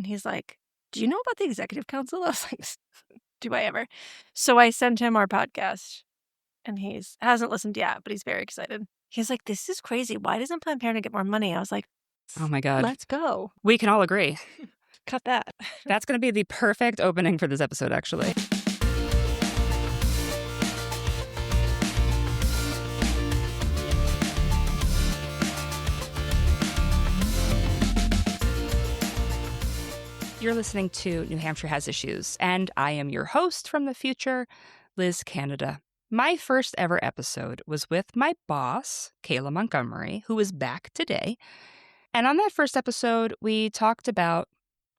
And he's like, do you know about the executive council? I was like, do I ever? So I sent him our podcast, and he hasn't listened yet, but he's very excited. He's like, this is crazy. Why doesn't Planned Parenthood get more money? I was like, oh my God. Let's go. We can all agree. Cut that. That's going to be the perfect opening for this episode, actually. You're listening to New Hampshire Has Issues, and I am your host from the future, Liz Canada. My first ever episode was with my boss, Kayla Montgomery, who is back today. And on that first episode, we talked about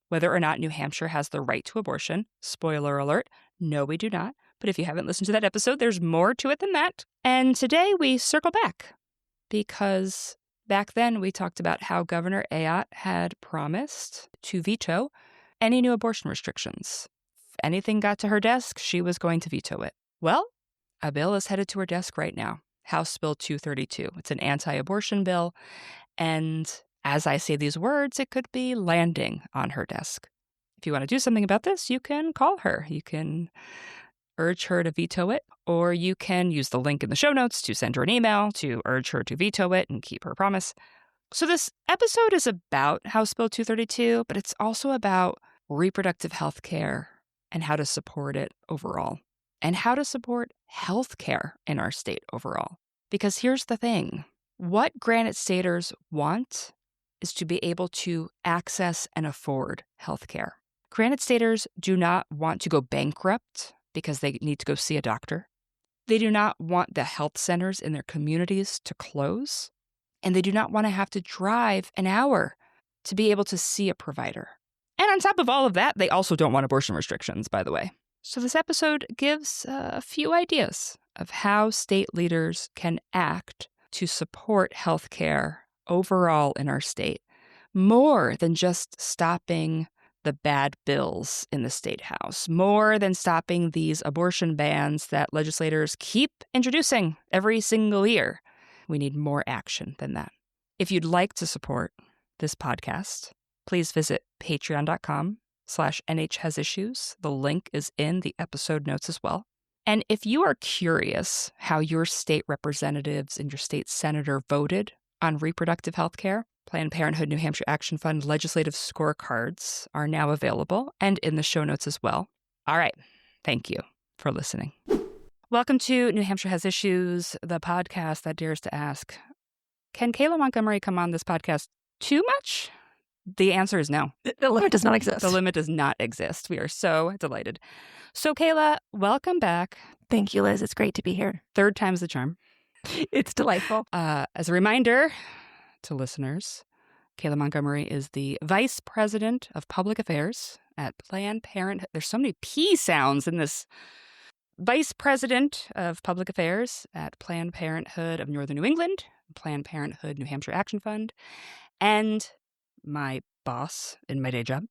whether or not New Hampshire has the right to abortion. Spoiler alert, no, we do not. But if you haven't listened to that episode, there's more to it than that. And today we circle back because back then we talked about how Governor Ayotte had promised to veto any new abortion restrictions. If anything got to her desk, she was going to veto it. Well, a bill is headed to her desk right now, House Bill 232. It's an anti-abortion bill, and as I say these words, it could be landing on her desk. If you want to do something about this, you can call her. You can urge her to veto it, or you can use the link in the show notes to send her an email to urge her to veto it and keep her promise. So this episode is about House Bill 232, but it's also about reproductive health care and how to support it overall, and how to support health care in our state overall. Because here's the thing. What Granite Staters want is to be able to access and afford health care. Granite Staters do not want to go bankrupt because they need to go see a doctor. They do not want the health centers in their communities to close. And they do not want to have to drive an hour to be able to see a provider. And on top of all of that, they also don't want abortion restrictions, by the way. So this episode gives a few ideas of how state leaders can act to support health care overall in our state, more than just stopping the bad bills in the state house, more than stopping these abortion bans that legislators keep introducing every single year. We need more action than that. If you'd like to support this podcast, please visit patreon.com/NHHasIssues. The link is in the episode notes as well. And if you are curious how your state representatives and your state senator voted on reproductive health care, Planned Parenthood New Hampshire Action Fund legislative scorecards are now available and in the show notes as well. All right. Thank you for listening. Welcome to New Hampshire Has Issues, the podcast that dares to ask, can Kayla Montgomery come on this podcast too much? The answer is no. The limit does not exist. The limit does not exist. We are so delighted. So, Kayla, welcome back. Thank you, Liz. It's great to be here. Third time's the charm. It's delightful. As a reminder to listeners, Kayla Montgomery is the Vice President of Public Affairs at Planned Parenthood. There's so many P sounds in this. Vice President of Public Affairs at Planned Parenthood of Northern New England, Planned Parenthood New Hampshire Action Fund, and my boss in my day job.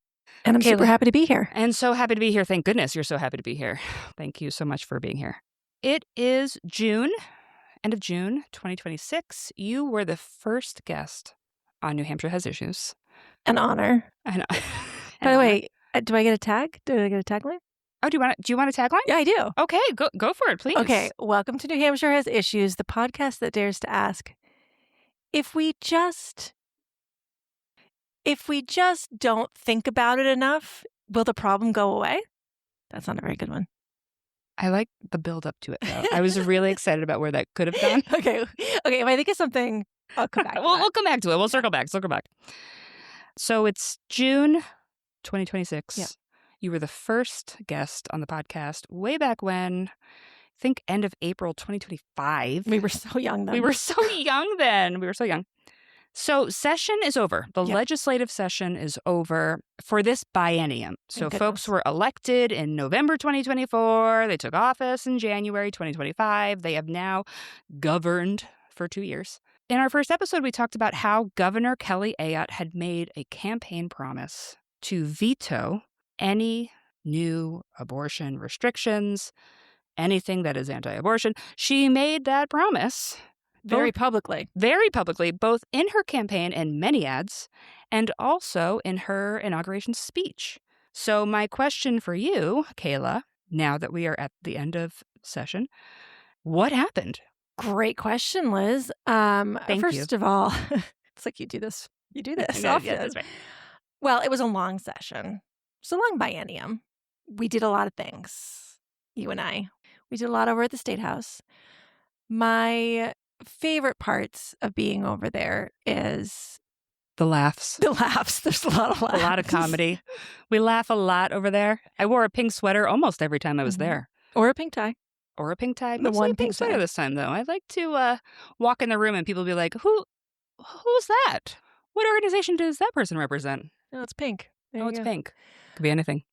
And I'm super happy to be here. And so happy to be here. Thank goodness you're so happy to be here. Thank you so much for being here. It is June, end of June 2026. You were the first guest on New Hampshire Has Issues. An honor. By the way, do I get a tag? Do I get a tagline? Oh, do you want a tagline? Yeah, I do. Okay, go for it, please. Okay, welcome to New Hampshire Has Issues, the podcast that dares to ask, if we just don't think about it enough, will the problem go away? That's not a very good one. I like the build up to it, though. I was really excited about where that could have gone. Okay. If I think of something, I'll come back. We'll come back to it. We'll circle back. So it's June 2026. Yeah. You were the first guest on the podcast way back when, I think end of April 2025. We were so young then. We were so young. So session is over. The legislative session is over for this biennium. So folks were elected in November 2024. They took office in January 2025. They have now governed for 2 years. In our first episode, we talked about how Governor Kelly Ayotte had made a campaign promise to veto any new abortion restrictions, anything that is anti-abortion. She made that promise very publicly, both in her campaign and many ads, and also in her inauguration speech. So my question for you, Kayla, now that we are at the end of session, what happened? Great question, Liz. Thank you. First of all, it's like you do this No, often. yeah, that's right. Well, it was a long session. It's a long biennium. We did a lot of things, you and I. We did a lot over at the State House. My favorite parts of being over there is The laughs. the laughs. There's a lot of laughs. A lot of comedy. We laugh a lot over there. I wore a pink sweater almost every time I was Mhm. there. Or a pink tie. Or a pink tie. The Mostly one a pink pink sweater tie. this time, though. I like to walk in the room and people be like, who's that? What organization does that person represent? No, it's pink. There Oh, you it's go. pink. Could be anything.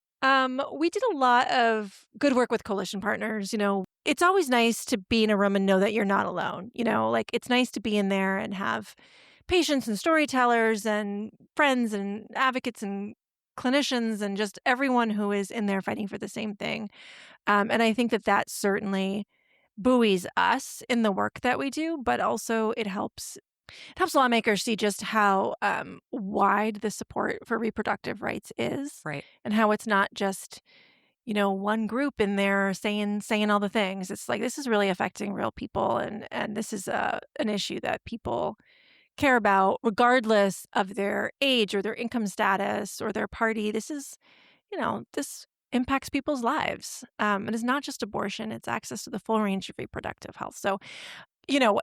We did a lot of good work with coalition partners. It's always nice to be in a room and know that you're not alone. Like it's nice to be in there and have patients and storytellers and friends and advocates and clinicians and just everyone who is in there fighting for the same thing. And I think that certainly buoys us in the work that we do, but also it helps lawmakers see just how wide the support for reproductive rights is, Right. and how it's not just one group in there saying all the things. It's like this is really affecting real people, and this is an issue that people care about regardless of their age or their income status or their party. This impacts people's lives. It is not just abortion; it's access to the full range of reproductive health. So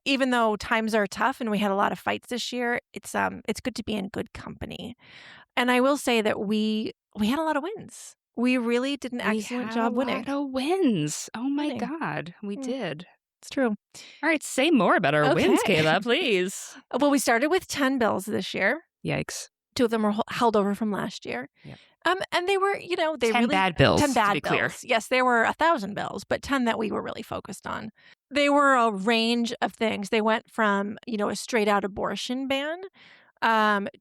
even though times are tough and we had a lot of fights this year, it's good to be in good company. And I will say that we had a lot of wins. We really did an excellent job winning. We had a lot of wins. Oh my Winning. God, we did. It's true. All right, say more about our wins, Okay. Kayla, please. Well, we started with 10 bills this year. Yikes. 2 of them were held over from last year. Yep. And they were, they 10 really bad bills, 10 bad to be bills. clear. Yes, there were 1,000 bills, but 10 that we were really focused on. They were a range of things. They went from, a straight out abortion ban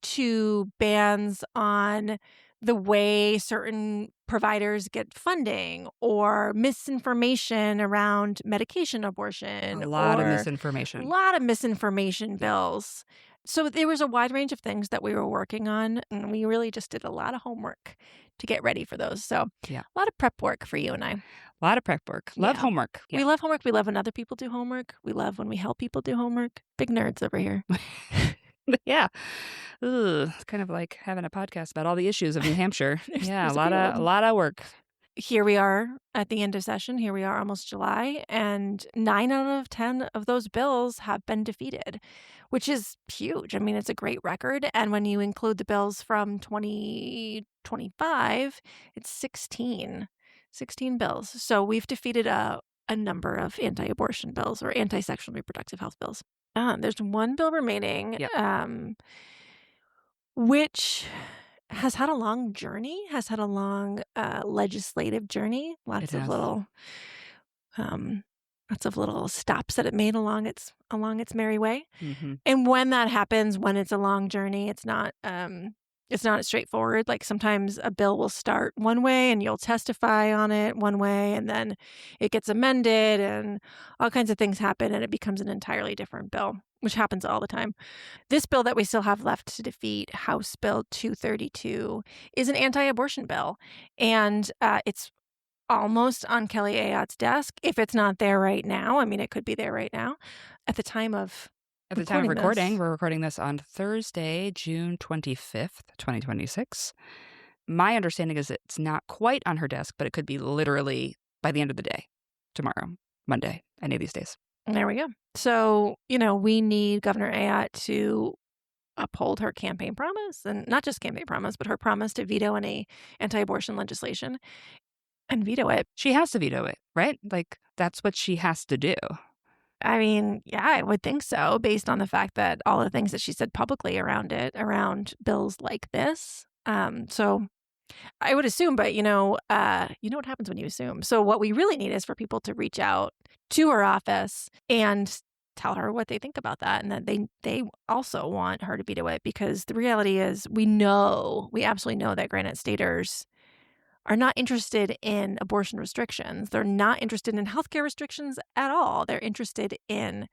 to bans on the way certain providers get funding or misinformation around medication abortion. A lot of or misinformation. A lot of misinformation bills. So there was a wide range of things that we were working on, and we really just did a lot of homework to get ready for those. So Yeah. a lot of prep work for you and I. A lot of prep work. Love Yeah. homework. Yeah. We love homework. We love when other people do homework. We love when we help people do homework. Big nerds over here. Yeah. Ugh, it's kind of like having a podcast about all the issues of New Hampshire. Yeah, there's a lot of work. Here we are at the end of session. Here we are almost July, and 9 out of 10 of those bills have been defeated, which is huge. I mean, it's a great record. And when you include the bills from 2025, it's 16 bills. So we've defeated a number of anti-abortion bills or anti-sexual reproductive health bills. There's one bill remaining, Yep. which has had a long journey, has had a long legislative journey. Lots of little stops that it made along its merry way. Mm-hmm. And when that happens, when it's a long journey, it's not straightforward. Like sometimes a bill will start one way and you'll testify on it one way, and then it gets amended and all kinds of things happen and it becomes an entirely different bill, which happens all the time. This bill that we still have left to defeat, House Bill 232, is an anti-abortion bill. And it's almost on Kelly Ayotte's desk. If it's not there right now, I mean, it could be there right now. At the time of recording, we're recording this on Thursday, June 25th, 2026. My understanding is it's not quite on her desk, but it could be literally by the end of the day, tomorrow, Monday, any of these days. There we go. So, we need Governor Ayotte to uphold her campaign promise, and not just campaign promise, but her promise to veto any anti-abortion legislation and veto it. She has to veto it, right? Like, that's what she has to do. I mean, yeah, I would think so, based on the fact that all the things that she said publicly around bills like this. So I would assume, but you know what happens when you assume. So what we really need is for people to reach out to her office and tell her what they think about that, and that they also want her to veto it, because the reality is we absolutely know that Granite Staters are not interested in abortion restrictions. They're not interested in healthcare restrictions at all. They're interested in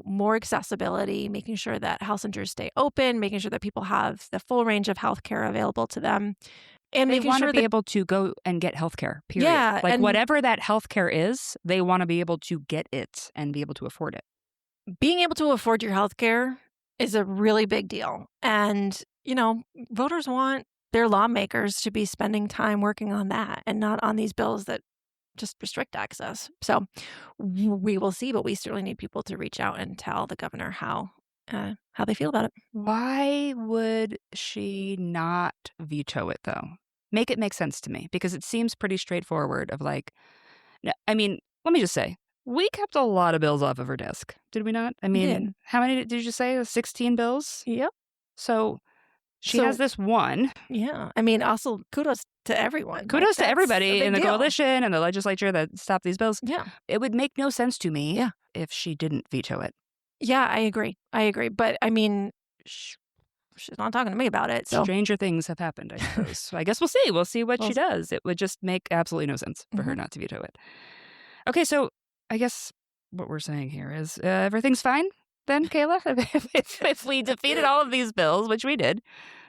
more accessibility, making sure that health centers stay open, making sure that people have the full range of healthcare available to them, and They making want to sure be that, able to go and get healthcare, period. yeah, Like and whatever that healthcare is, they want to be able to get it and be able to afford it. being able to afford your healthcare is a really big deal. And, voters want their lawmakers to be spending time working on that and not on these bills that just restrict access. So we will see, but we certainly need people to reach out and tell the governor how they feel about it. Why would she not veto it, though? Make it make sense to me, because it seems pretty straightforward of like, I mean, let me just say, we kept a lot of bills off of her desk, did we not? I We did. mean, how many did you say? 16 bills? Yep. So she has So this one. yeah, I mean, also kudos to everyone. Kudos to That's a everybody big in the deal. coalition and the legislature that stopped these bills. Yeah. It would make no sense to me Yeah. if she didn't veto it. Yeah, I agree. But I mean, she's not talking to me about it. So Stranger things have happened, I suppose. So I guess we'll see. We'll see what she Well, does. It would just make absolutely no sense for her not to veto it. Okay, so I guess what we're saying here is everything's fine then, Kayla? if we defeated all of these bills, which we did,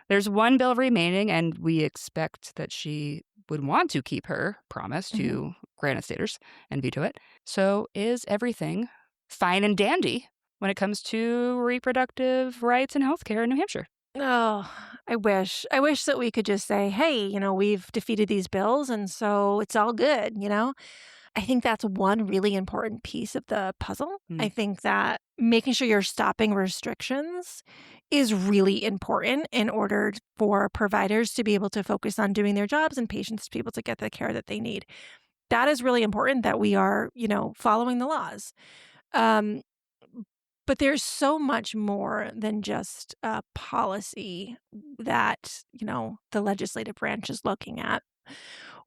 there's one bill remaining, and we expect that she would want to keep her promise to Granite Staters and veto it. So is everything fine and dandy when it comes to reproductive rights and healthcare in New Hampshire? Oh, I wish. I wish that we could just say, hey, we've defeated these bills and so it's all good. I think that's one really important piece of the puzzle. I think that making sure you're stopping restrictions is really important in order for providers to be able to focus on doing their jobs and patients to be able to get the care that they need. That is really important that we are, following the laws. But there's so much more than just policy that, the legislative branch is looking at.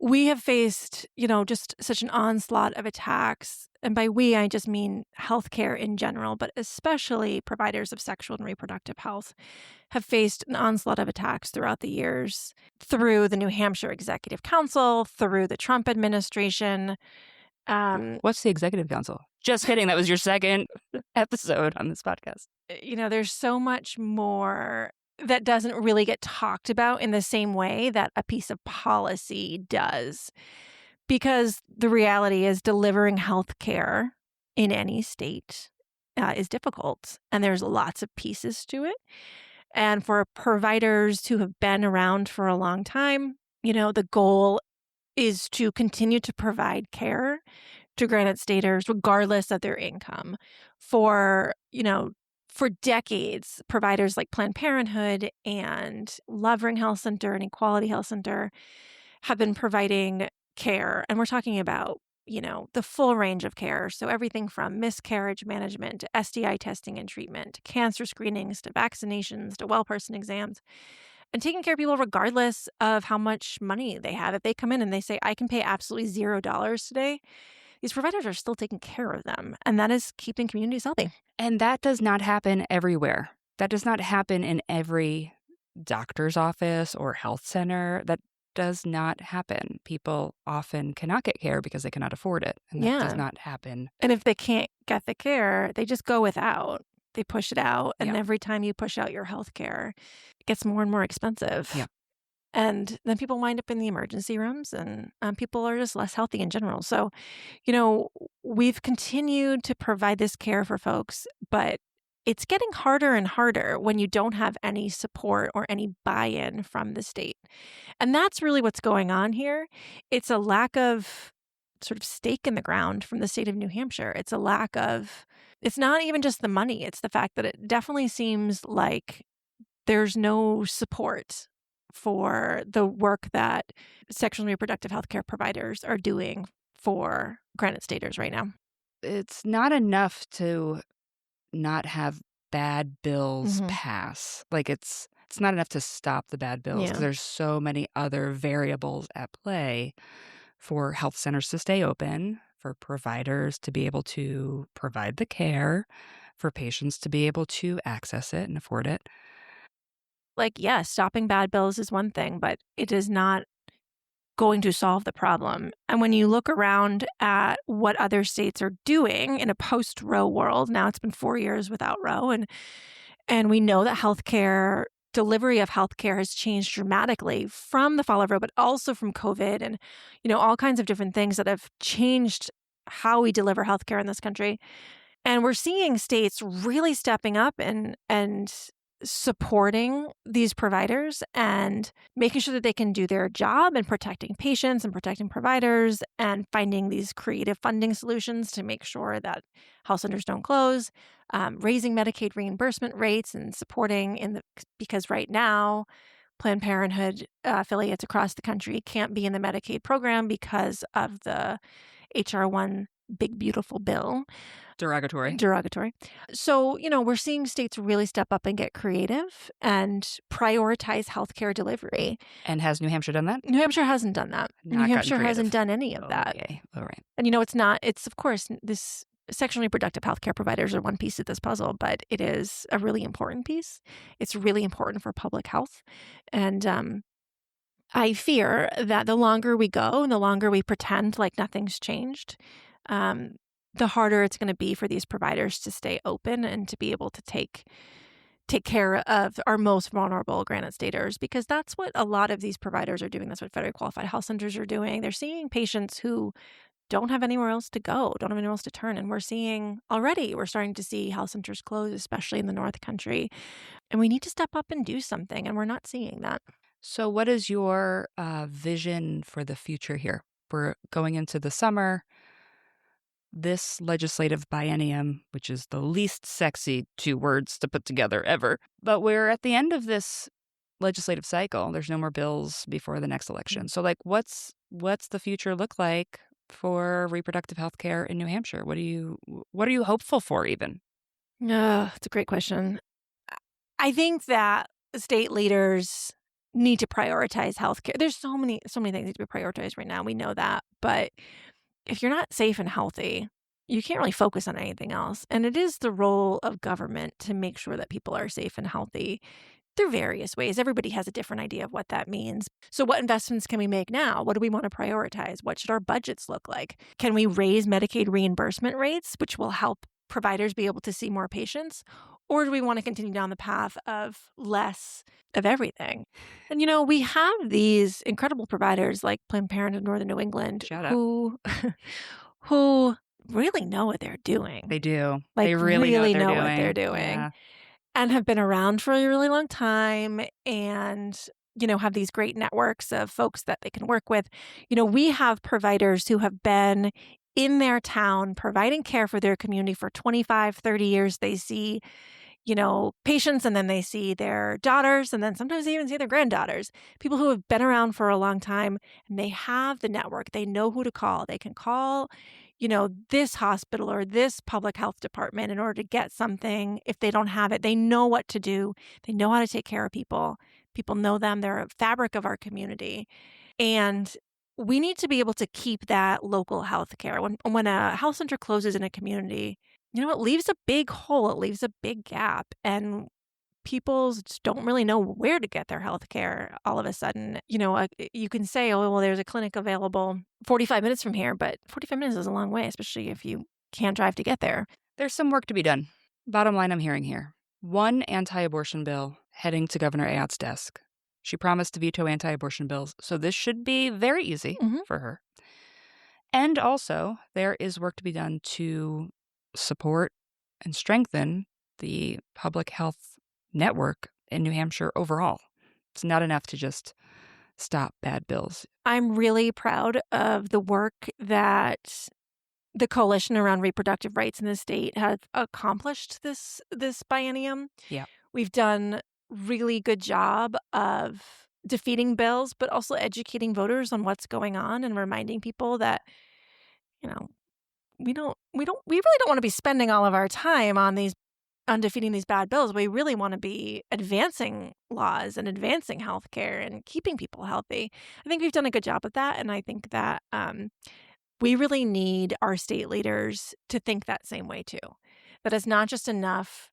We have faced, just such an onslaught of attacks. And by we, I just mean healthcare in general, but especially providers of sexual and reproductive health have faced an onslaught of attacks throughout the years through the New Hampshire Executive Council, through the Trump administration. What's the Executive Council? Just kidding. That was your second episode on this podcast. There's so much more that doesn't really get talked about in the same way that a piece of policy does. Because the reality is delivering health care in any state is difficult. And there's lots of pieces to it. And for providers who have been around for a long time, the goal is to continue to provide care to Granite Staters regardless of their income. For decades, providers like Planned Parenthood and Lovering Health Center and Equality Health Center have been providing care. And we're talking about, the full range of care. So everything from miscarriage management to STI testing and treatment, to cancer screenings, to vaccinations, to well-person exams, and taking care of people regardless of how much money they have. If they come in and they say, I can pay absolutely $0 today, these providers are still taking care of them. And that is keeping communities healthy. And that does not happen everywhere. That does not happen in every doctor's office or health center. That does not happen. People often cannot get care because they cannot afford it. And that does not happen. And if they can't get the care, they just go without. They push it out. And every time you push out your health care, it gets more and more expensive. Yeah. And then people wind up in the emergency rooms and people are just less healthy in general. So, we've continued to provide this care for folks, but it's getting harder and harder when you don't have any support or any buy-in from the state. And that's really what's going on here. It's a lack of sort of stake in the ground from the state of New Hampshire. It's not even just the money. It's the fact that it definitely seems like there's no support for the work that sexual and reproductive health care providers are doing for Granite Staters right now. It's not enough to not have bad bills pass. Like it's not enough to stop the bad bills because there's so many other variables at play for health centers to stay open, for providers to be able to provide the care, for patients to be able to access it and afford it. Stopping bad bills is one thing, but it is not going to solve the problem. And when you look around at what other states are doing in a post-Roe world, now it's been 4 years without Roe, and we know that healthcare delivery of healthcare has changed dramatically from the fall of Roe, but also from COVID and, all kinds of different things that have changed how we deliver healthcare in this country. And we're seeing states really stepping up and supporting these providers and making sure that they can do their job and protecting patients and protecting providers and finding these creative funding solutions to make sure that health centers don't close, raising Medicaid reimbursement rates and supporting because right now Planned Parenthood affiliates across the country can't be in the Medicaid program because of the HR 1 big beautiful bill. Derogatory. So, we're seeing states really step up and get creative and prioritize healthcare delivery. And has New Hampshire done that? New Hampshire hasn't done that. New Hampshire hasn't done any of that. Okay. All right. And it's of course, this sexually reproductive healthcare providers are one piece of this puzzle, but it is a really important piece. It's really important for public health. And I fear that the longer we go and the longer we pretend like nothing's changed, the harder it's going to be for these providers to stay open and to be able to take care of our most vulnerable Granite Staters, because that's what a lot of these providers are doing. That's what federally qualified health centers are doing. They're seeing patients who don't have anywhere else to go, don't have anywhere else to turn. And we're starting to see health centers close, especially in the North Country. And we need to step up and do something, and we're not seeing that. So what is your vision for the future here? We're going into the summer. This legislative biennium, which is the least sexy 2 words to put together ever, but we're at the end of this legislative cycle. There's no more bills before the next election. So, what's the future look like for reproductive health care in New Hampshire? What are you hopeful for, even? It's a great question. I think that state leaders need to prioritize healthcare. There's so many things need to be prioritized right now. We know that, but if you're not safe and healthy, you can't really focus on anything else. And it is the role of government to make sure that people are safe and healthy through various ways. Everybody has a different idea of what that means. So what investments can we make now? What do we want to prioritize? What should our budgets look like? Can we raise Medicaid reimbursement rates, which will help providers be able to see more patients? Or do we want to continue down the path of less of everything? And, we have these incredible providers like Planned Parenthood Northern New England who really know what they're doing. They do. Like, they really know what they're doing. Yeah. And have been around for a really long time and, have these great networks of folks that they can work with. We have providers who have been in their town providing care for their community for 25, 30 years. They see patients, and then they see their daughters, and then sometimes they even see their granddaughters, people who have been around for a long time, and they have the network. They know who to call. They can call, this hospital or this public health department in order to get something. If they don't have it, they know what to do. They know how to take care of people. People know them. They're a fabric of our community. And we need to be able to keep that local health care. When a health center closes in a community, it leaves a big hole. It leaves a big gap. And people just don't really know where to get their health care all of a sudden. You can say, oh, well, there's a clinic available 45 minutes from here, but 45 minutes is a long way, especially if you can't drive to get there. There's some work to be done. Bottom line I'm hearing here. 1 anti-abortion bill heading to Governor Ayotte's desk. She promised to veto anti-abortion bills, so this should be very easy for her. And also, there is work to be done to support and strengthen the public health network in New Hampshire overall. It's not enough to just stop bad bills. I'm really proud of the work that the coalition around reproductive rights in the state has accomplished this biennium. Yeah. We've done really good job of defeating bills, but also educating voters on what's going on and reminding people that, we really don't want to be spending all of our time on defeating these bad bills. We really want to be advancing laws and advancing healthcare and keeping people healthy. I think we've done a good job of that. And I think that we really need our state leaders to think that same way too. That it's not just enough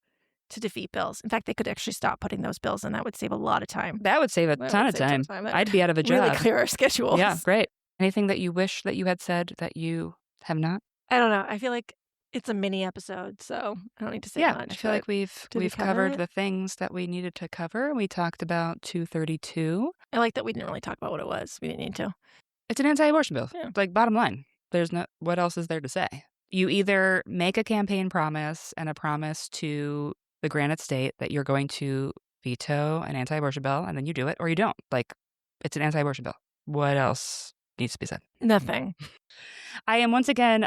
to defeat bills. In fact, they could actually stop putting those bills in. That would save a lot of time. That would save a ton of time. I'd be out of a job. Really clear our schedules. Yeah, great. Anything that you wish that you had said that you have not? I don't know. I feel like it's a mini episode, so I don't need to say much. I feel like we've covered the things that we needed to cover. We talked about 232. I like that we didn't really talk about what it was. We didn't need to. It's an anti-abortion bill. Yeah. Like, bottom line, what else is there to say? You either make a campaign promise and a promise to the Granite State that you're going to veto an anti-abortion bill, and then you do it, or you don't. Like, it's an anti-abortion bill. What else needs to be said? Nothing. I am once again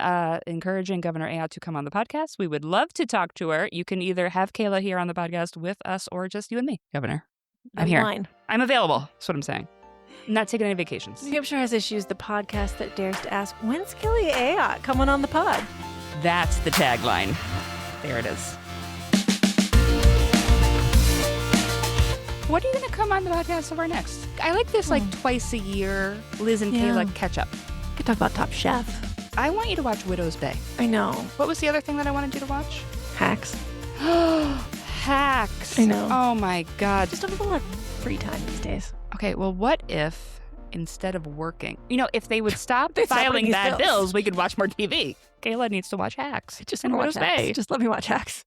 encouraging Governor Ayotte to come on the podcast. We would love to talk to her. You can either have Kayla here on the podcast with us or just you and me, Governor. I'm here. Fine. I'm available. That's what I'm saying. I'm not taking any vacations. New Hampshire Has Issues, the podcast that dares to ask, when's Kayla Ayotte coming on the pod? That's the tagline. There it is. What are you going to come on the podcast over next? I like this like twice a year, Liz and Kayla catch up. We could talk about Top Chef. I want you to watch Widow's Bay. I know. What was the other thing that I wanted you to watch? Hacks. Hacks. I know. Oh my God. Just have a lot of free time these days. Okay, well, what if instead of working, if they would stop They'd stop filing these bad bills. bills, we could watch more TV. Kayla needs to watch Hacks. I just want to watch Hacks. Just let me watch Hacks.